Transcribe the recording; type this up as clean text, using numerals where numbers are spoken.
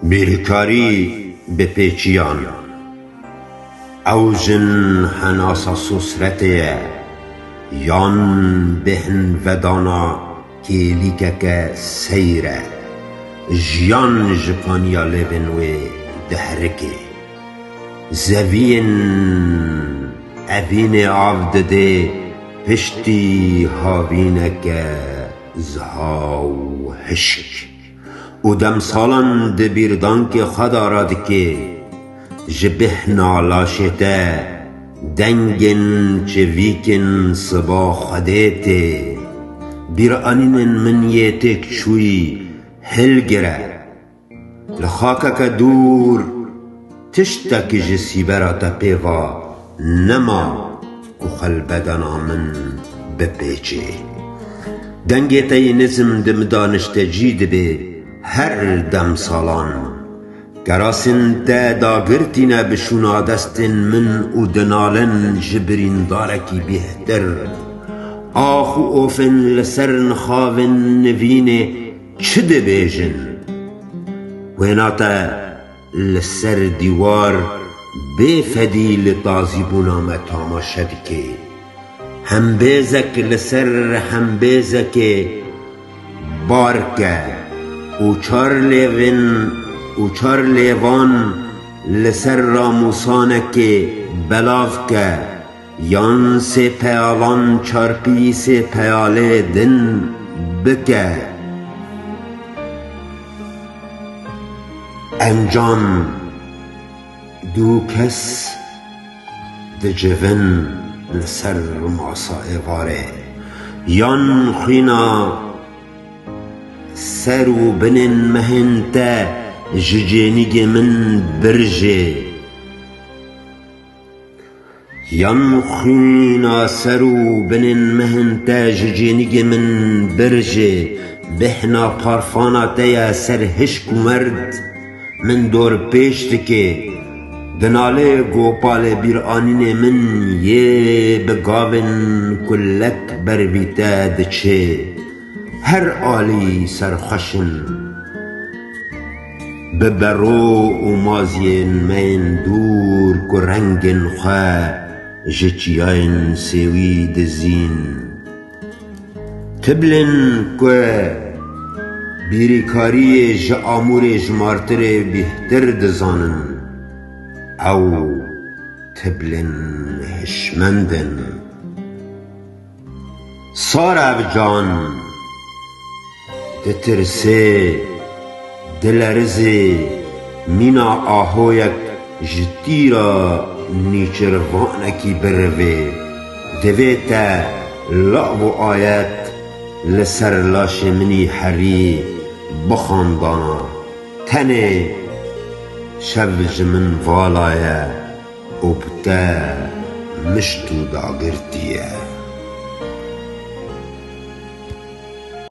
بیرکاری به پیچیان اوجن حناسا سسرته یان بهن ودانا کلیکک سیره جیان جپانیا لبنوی دهرکه زوین اوین آفدده پشتی هاوینک زهاو هشک و دم سالان دبیردان که خدا را دکه جبه نالاشته دنگن چه ویکن سبا خدیته بیرانین من یتک چوی هل گره لخاکک دور تشتک جسی براتا پیوا نما کخل بدنا من بپیچه دنگیتای نزم دم دانشت جید به هر دم سالان گراسن تا داگرتینا بشونا دستن من و دنالن جبرین دارکی بهتر آخو اوفن لسر نخاون نوینه چه ده بیجن ویناتا لسر دیوار بفدی لطازی بونا تماشا دکه هم بیزک لسر هم بیزک بارکه و چار لیوان لسر راموسانک بلاف که یان سه پیالان چارپی سه پیاله دن بکه انجام دو کس ده جوین لسر ماسا ایواره یان خینا سر و بنن مهنتا ججینیگ من برجه یان خینا سر و بنن مهنتا ججینیگ من برجه بهنا پارفانا تیا سر هشک مرد من دور پیشت که دناله گوپال بیرانین من یه بگاون کلک بربیتا دچه هر آلی سرخشن ببرو و مازین من دور که رنگن خواه جچیاین سوی دزین تبلن که بیریکاری جامور جمارتر بهتر دزانن او تبلن هشمندن سارا جان تترسه دلرزه مینا آهویک جتیرا نیچروانکی بروه دویتا لعب و آیت لسر لاش منی حری بخاندانا تنه شوج من والایه و بتا مشتو داگرتیه